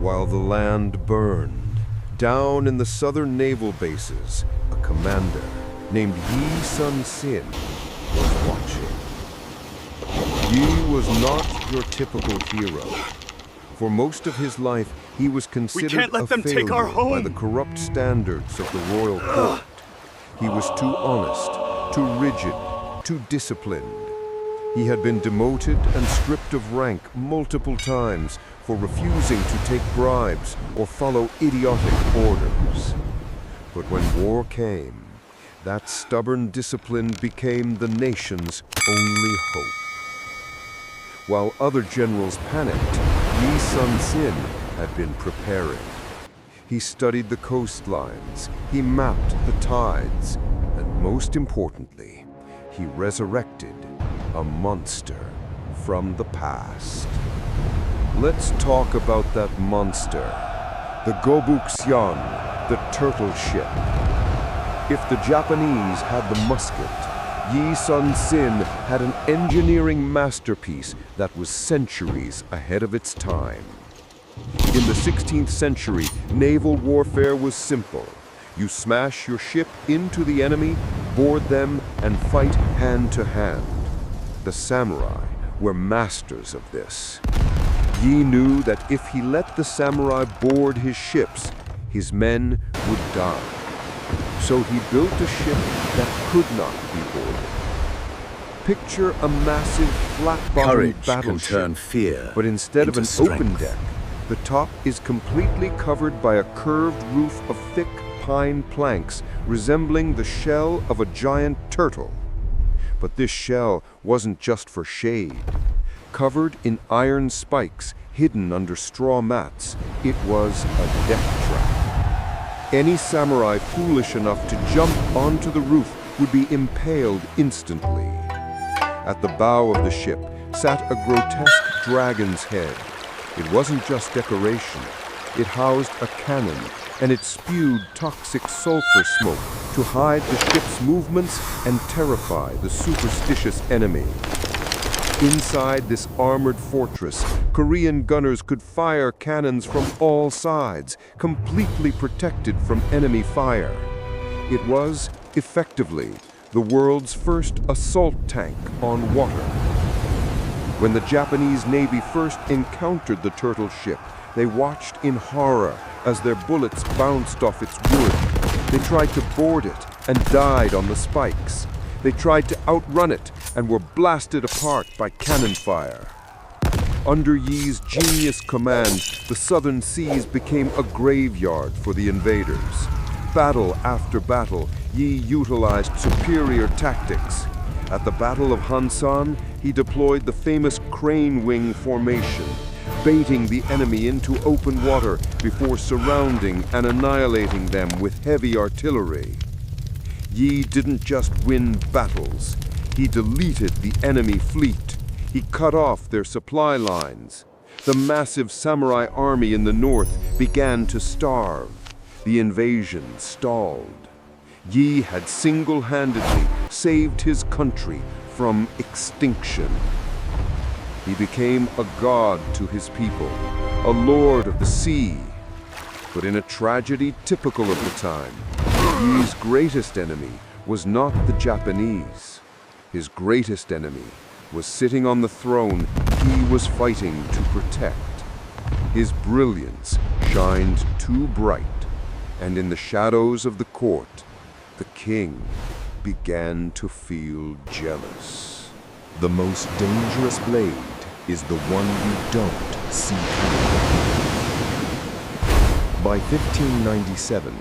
While the land burned, down in the southern naval bases, a commander named Yi Sun-sin was watching. Yi was not your typical hero. For most of his life, he was considered a failure by the corrupt standards of the royal court. He was too honest, too rigid, too disciplined. He had been demoted and stripped of rank multiple times for refusing to take bribes or follow idiotic orders. But when war came, that stubborn discipline became the nation's only hope. While other generals panicked, Yi Sun-sin had been preparing. He studied the coastlines, he mapped the tides, and most importantly, he resurrected a monster from the past. Let's talk about that monster, the Gobuxian, the turtle ship. If the Japanese had the musket, Yi Sun-sin had an engineering masterpiece that was centuries ahead of its time. In the 16th century, naval warfare was simple. You smash your ship into the enemy, board them, and fight hand to hand. The samurai were masters of this. Yi knew that if he let the samurai board his ships, his men would die. So he built a ship that could not be boarded. Picture a massive, flat-bottomed battleship, but instead of an open deck, the top is completely covered by a curved roof of thick pine planks resembling the shell of a giant turtle. But this shell wasn't just for shade. Covered in iron spikes hidden under straw mats, it was a death trap. Any samurai foolish enough to jump onto the roof would be impaled instantly. At the bow of the ship sat a grotesque dragon's head. It wasn't just decoration. It housed a cannon, and it spewed toxic sulfur smoke to hide the ship's movements and terrify the superstitious enemy. Inside this armored fortress, Korean gunners could fire cannons from all sides, completely protected from enemy fire. It was, effectively, the world's first assault tank on water. When the Japanese Navy first encountered the turtle ship, they watched in horror as their bullets bounced off its wood. They tried to board it and died on the spikes. They tried to outrun it and were blasted apart by cannon fire. Under Yi's genius command, the southern seas became a graveyard for the invaders. Battle after battle, Yi utilized superior tactics. At the Battle of Hansan, he deployed the famous crane wing formation, baiting the enemy into open water before surrounding and annihilating them with heavy artillery. Yi didn't just win battles, he deleted the enemy fleet. He cut off their supply lines. The massive samurai army in the north began to starve. The invasion stalled. Yi had single-handedly saved his country from extinction. He became a god to his people, a lord of the sea. But in a tragedy typical of the time, Yi's greatest enemy was not the Japanese. His greatest enemy was sitting on the throne he was fighting to protect. His brilliance shined too bright, and in the shadows of the court, the king began to feel jealous. The most dangerous blade is the one you don't see coming. By 1597,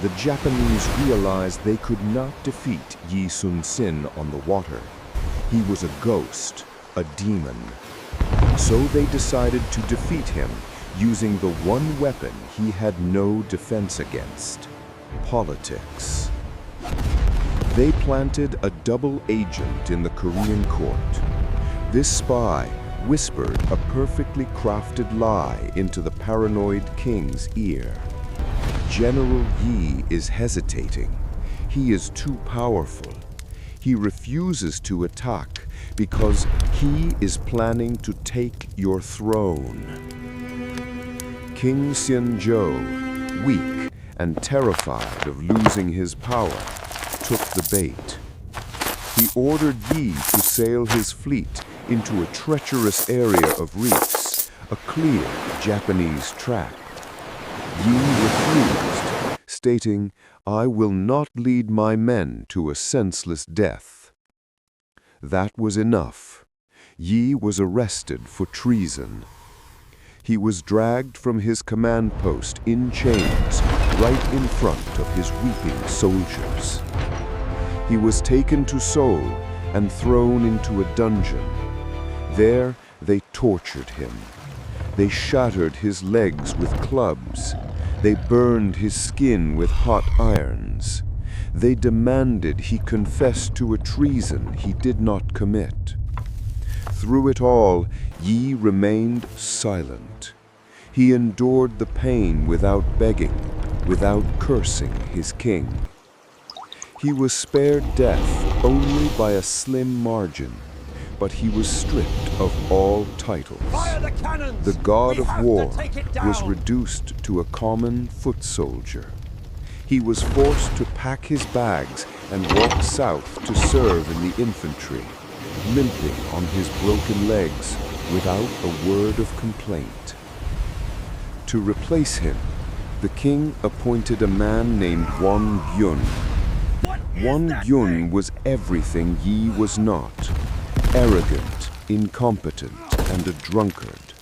the Japanese realized they could not defeat Yi Sun-sin on the water. He was a ghost, a demon. So they decided to defeat him using the one weapon he had no defense against: politics. They planted a double agent in the Korean court. This spy whispered a perfectly crafted lie into the paranoid king's ear. General Yi is hesitating. He is too powerful. He refuses to attack because he is planning to take your throne. King Xianzhou, weak and terrified of losing his power, took the bait. He ordered Yi to sail his fleet into a treacherous area of reefs, a clear Japanese track. Yi refused, stating, "I will not lead my men to a senseless death." That was enough. Yi was arrested for treason. He was dragged from his command post in chains right in front of his weeping soldiers. He was taken to Seoul and thrown into a dungeon. There they tortured him. They shattered his legs with clubs. They burned his skin with hot irons. They demanded he confess to a treason he did not commit. Through it all, Yi remained silent. He endured the pain without begging, without cursing his king. He was spared death only by a slim margin, but he was stripped of all titles. Fire the cannons! The god We of have war to take it down! was reduced to a common foot soldier. He was forced to pack his bags and walk south to serve in the infantry, limping on his broken legs without a word of complaint. To replace him, the king appointed a man named Wang Yun. Wang Yun was everything Yi was not: arrogant, incompetent, and a drunkard.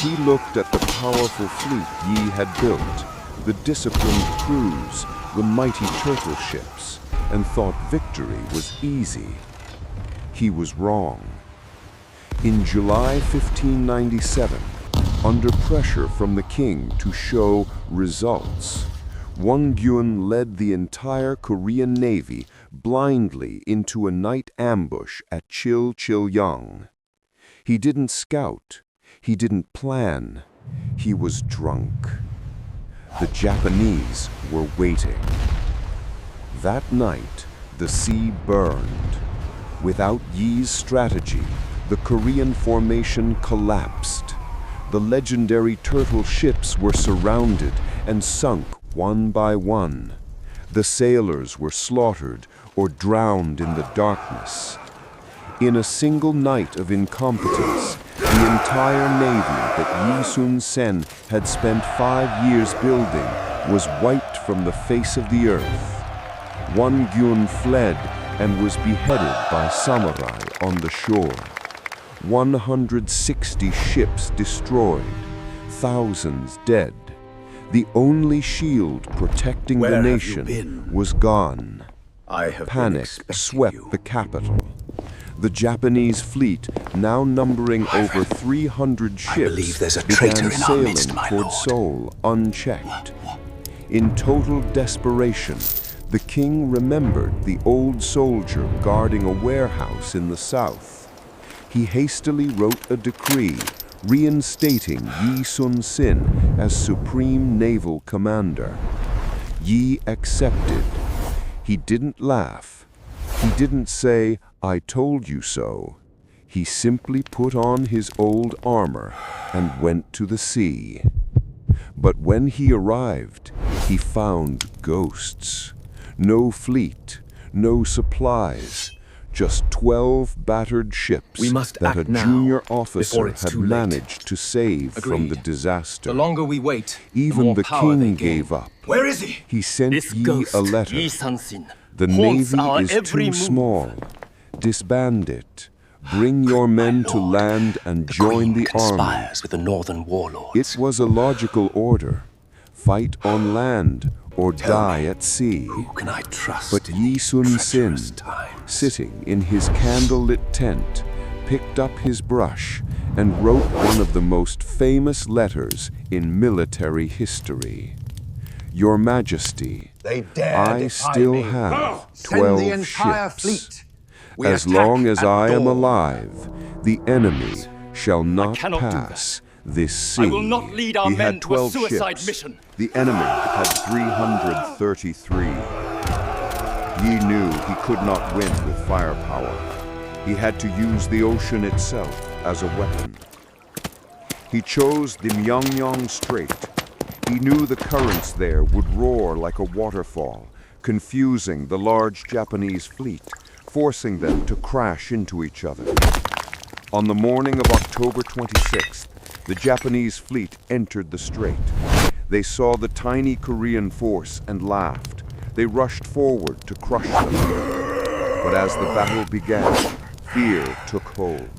He looked at the powerful fleet Yi had built, the disciplined crews, the mighty turtle ships, and thought victory was easy. He was wrong. In July 1597, under pressure from the king to show results, Wang Yun led the entire Korean Navy blindly into a night ambush at Chil-Chil-yang. He didn't scout. He didn't plan. He was drunk. The Japanese were waiting. That night, the sea burned. Without Yi's strategy, the Korean formation collapsed. The legendary turtle ships were surrounded and sunk one by one. The sailors were slaughtered or drowned in the darkness. In a single night of incompetence, the entire navy that Yi Sun-sin had spent 5 years building was wiped from the face of the earth. Wang Yun fled and was beheaded by samurai on the shore. 160 ships destroyed, thousands dead. The only shield protecting the nation was gone. Panic swept the capital. The Japanese fleet, now numbering over 300 ships, began sailing toward Seoul unchecked. In total desperation, the king remembered the old soldier guarding a warehouse in the south. He hastily wrote a decree reinstating Yi Sun-sin as supreme naval commander. Yi accepted. He didn't laugh. He didn't say, "I told you so." He simply put on his old armor and went to the sea. But when he arrived, he found ghosts. No fleet, no supplies, just 12 battered ships that a junior officer had managed to save from the disaster. The longer we wait, Even the king gave up. Where is he? He sent This Yi ghost, a letter. Yi Sun-sin, The haunts navy our is every too move. small. Disband it. Bring your men to land and join the army. Conspires with the northern warlords. It was a logical order. Fight on land or die at sea. Who can I trust? But in Yi these Sun-sin, treacherous times? sitting in his candlelit tent, picked up his brush and wrote one of the most famous letters in military history. Your Majesty, I still have 12 ships. As long as I am alive, the enemy shall not cannot do pass this sea. I will not lead our He men had to a 12 suicide ships. mission. The enemy had 333. Yi knew he could not win with firepower. He had to use the ocean itself as a weapon. He chose the Myeongyang Strait. He knew the currents there would roar like a waterfall, confusing the large Japanese fleet, forcing them to crash into each other. On the morning of October 26th, the Japanese fleet entered the strait. They saw the tiny Korean force and laughed. They rushed forward to crush them. But as the battle began, fear took hold.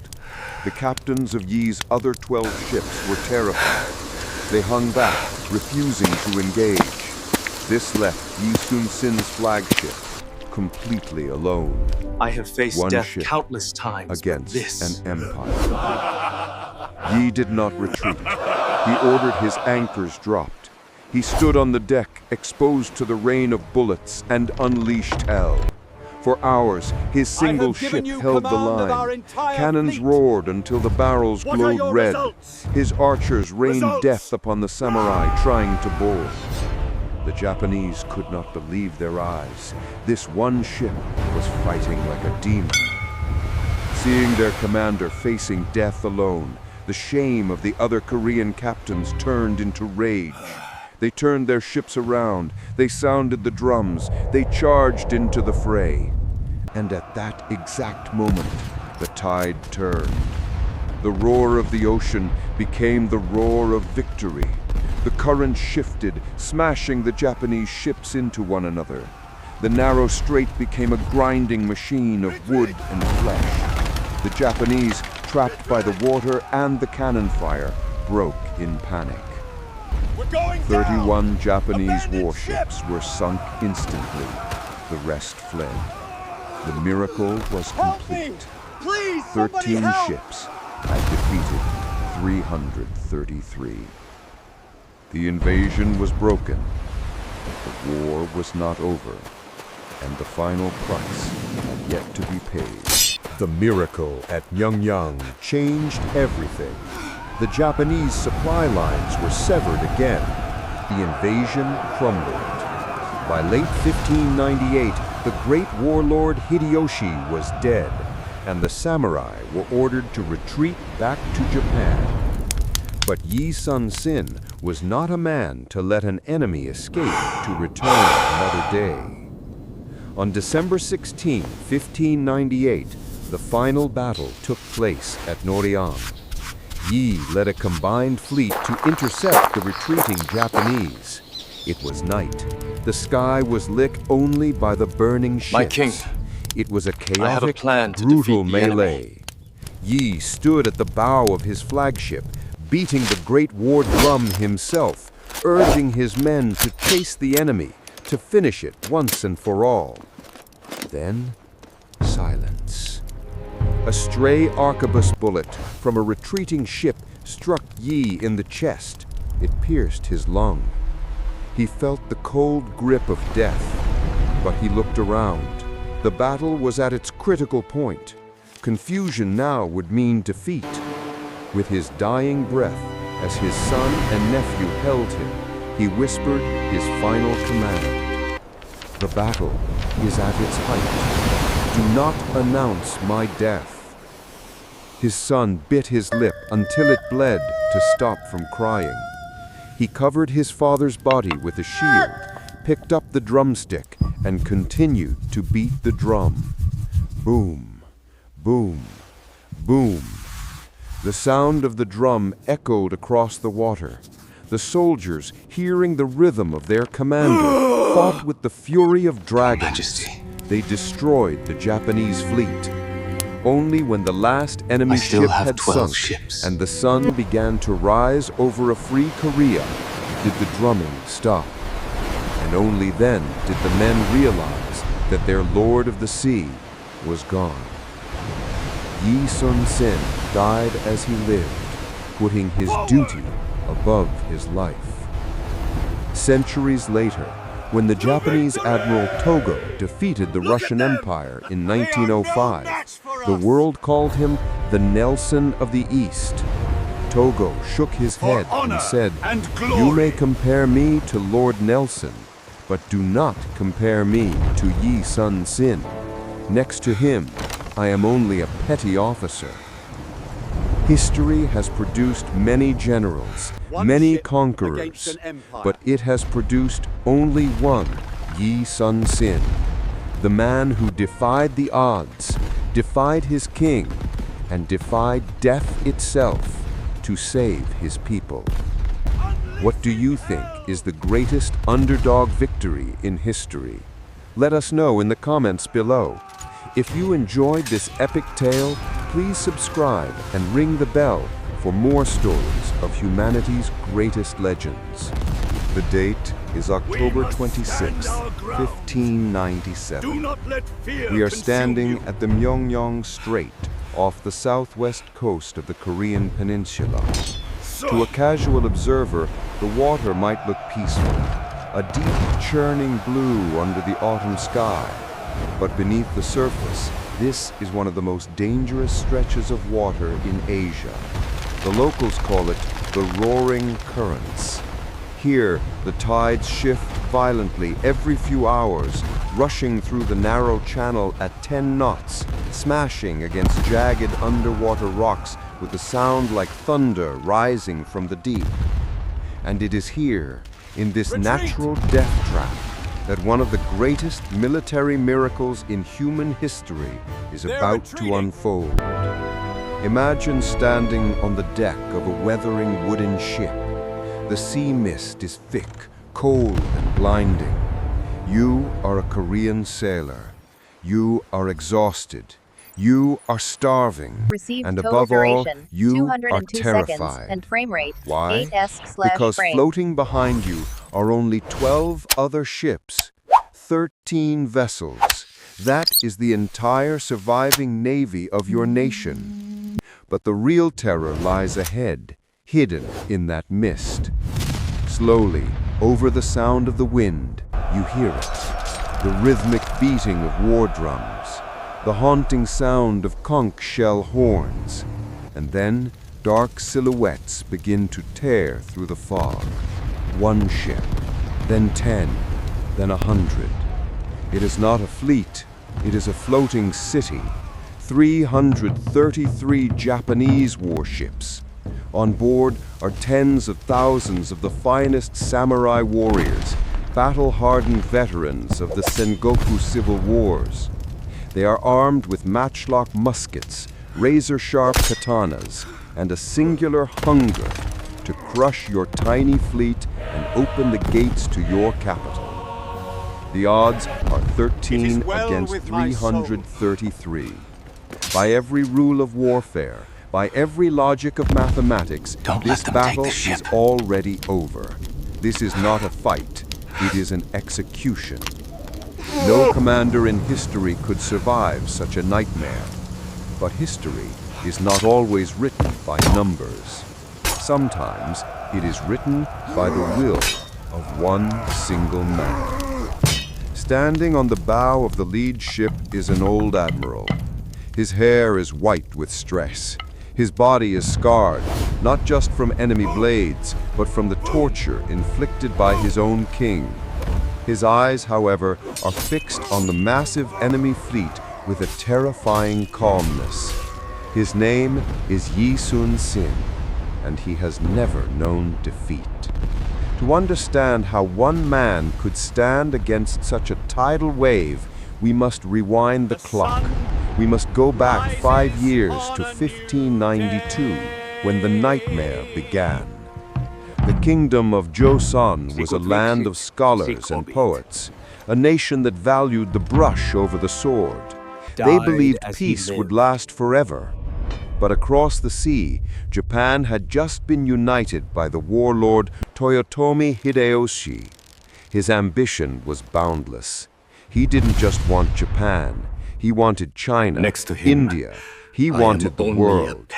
The captains of Yi's other 12 ships were terrified. They hung back, refusing to engage. This left Yi Sun-sin's flagship completely alone. I have faced One death ship countless times, but against this... an empire. Yi did not retreat. He ordered his anchors dropped. He stood on the deck, exposed to the rain of bullets, and unleashed hell. For hours, his single ship held the line. Cannons roared until the barrels glowed red. His archers rained death upon the samurai trying to board. The Japanese could not believe their eyes. This one ship was fighting like a demon. Seeing their commander facing death alone, the shame of the other Korean captains turned into rage. They turned their ships around, they sounded the drums, they charged into the fray. And at that exact moment, the tide turned. The roar of the ocean became the roar of victory. The current shifted, smashing the Japanese ships into one another. The narrow strait became a grinding machine of wood and flesh. The Japanese, trapped by the water and the cannon fire, broke in panic. 31 Japanese warships were sunk instantly. The rest fled. The miracle was complete. 13 ships had defeated 333. The invasion was broken, but the war was not over, and the final price had yet to be paid. The miracle at Myeongyang changed everything. The Japanese supply lines were severed again. The invasion crumbled. By late 1598, the great warlord Hideyoshi was dead, and the samurai were ordered to retreat back to Japan. But Yi Sun-sin was not a man to let an enemy escape to return another day. On December 16, 1598, the final battle took place at Noryang. Yi led a combined fleet to intercept the retreating Japanese. It was night. The sky was lit only by the burning ships. My king, it was a I have a chaotic, plan to brutal defeat the enemy. melee. Yi stood at the bow of his flagship, beating the great war drum himself, urging his men to chase the enemy, to finish it once and for all. Then, silence. A stray arquebus bullet from a retreating ship struck Yi in the chest. It pierced his lung. He felt the cold grip of death, but he looked around. The battle was at its critical point. Confusion now would mean defeat. With his dying breath, as his son and nephew held him, he whispered his final command. The battle is at its height. Do not announce my death. His son bit his lip until it bled to stop from crying. He covered his father's body with a shield, picked up the drumstick, and continued to beat the drum. Boom, boom, boom. The sound of the drum echoed across the water. The soldiers, hearing the rhythm of their commander, fought with the fury of dragons. Majesty. They destroyed the Japanese fleet. Only when the last enemy I still ship have had 12 sunk ships. and the sun began to rise over a free Korea, did the drumming stop. And only then did the men realize that their lord of the sea was gone. Yi Sun-sin died as he lived, putting his duty above his life. Centuries later, when the Japanese Admiral Togo defeated the Russian Empire in 1905, the world called him the Nelson of the East. Togo shook his head and said, "You may compare me to Lord Nelson, but do not compare me to Yi Sun-sin. Next to him, I am only a petty officer." History has produced many generals, many ship conquerors, against an empire. but it has produced only one, Yi Sun-sin, the man who defied the odds, defied his king, and defied death itself to save his people. What do you think is the greatest underdog victory in history? Let us know in the comments below. If you enjoyed this epic tale, please subscribe and ring the bell for more stories of humanity's greatest legends. The date is October 26, 1597. We are standing at the Myeongyang Strait off the southwest coast of the Korean peninsula. To a casual observer, the water might look peaceful, a deep churning blue under the autumn sky. But beneath the surface, this is one of the most dangerous stretches of water in Asia. The locals call it the Roaring Currents. Here, the tides shift violently every few hours, rushing through the narrow channel at 10 knots, smashing against jagged underwater rocks with a sound like thunder rising from the deep. And it is here, in this natural death trap, that one of the greatest military miracles in human history is about to unfold. Imagine standing on the deck of a weathering wooden ship. The sea mist is thick, cold, and blinding. You are a Korean sailor. You are exhausted. You are starving. Received And total above all, duration, you 202 are terrified. seconds, and frame rate, Why? 8s/frame. Because floating behind you are only 12 other ships, 13 vessels. That is the entire surviving navy of your nation. But the real terror lies ahead, hidden in that mist. Slowly, over the sound of the wind, you hear it. The rhythmic beating of war drums, the haunting sound of conch shell horns, and then dark silhouettes begin to tear through the fog. One ship, then 10, then 100. It is not a fleet, it is a floating city. 333 Japanese warships. On board are tens of thousands of the finest samurai warriors, battle-hardened veterans of the Sengoku civil wars. They are armed with matchlock muskets, razor-sharp katanas, and a singular hunger to crush your tiny fleet and open the gates to your capital. The odds are 13 against 333. By every rule of warfare, by every logic of mathematics, this battle is already over. This is not a fight, it is an execution. No commander in history could survive such a nightmare. But history is not always written by numbers. Sometimes it is written by the will of one single man. Standing on the bow of the lead ship is an old admiral. His hair is white with stress. His body is scarred, not just from enemy blades, but from the torture inflicted by his own king. His eyes, however, are fixed on the massive enemy fleet with a terrifying calmness. His name is Yi Sun-sin, and he has never known defeat. To understand how one man could stand against such a tidal wave, we must rewind the clock. We must go back 5 years to 1592, when the nightmare began. The kingdom of Joseon was a land of scholars and poets, a nation that valued the brush over the sword. They believed peace would last forever. But across the sea, Japan had just been united by the warlord Toyotomi Hideyoshi. His ambition was boundless. He didn't just want Japan. He wanted China, Next to him, India. He wanted the world.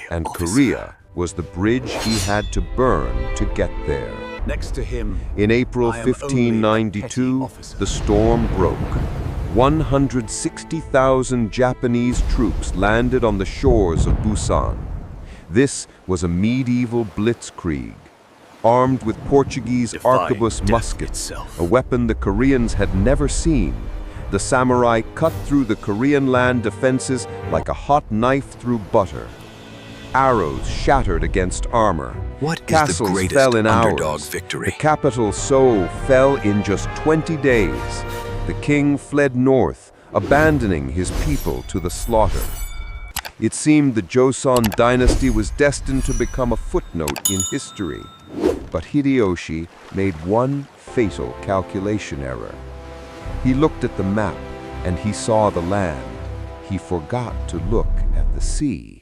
And Korea was the bridge he had to burn to get there. Next to him, In April I am only a 1592, petty officer. the storm broke. 160,000 Japanese troops landed on the shores of Busan. This was a medieval blitzkrieg. Armed with Portuguese arquebus muskets, a weapon the Koreans had never seen, the samurai cut through the Korean land defenses like a hot knife through butter. arrows shattered against armor. What is the Castles greatest fell in underdog hours. victory? The capital, Seoul, fell in just 20 days. The king fled north, abandoning his people to the slaughter. It seemed the Joseon dynasty was destined to become a footnote in history. But Hideyoshi made one fatal calculation error. He looked at the map and he saw the land. He forgot to look at the sea.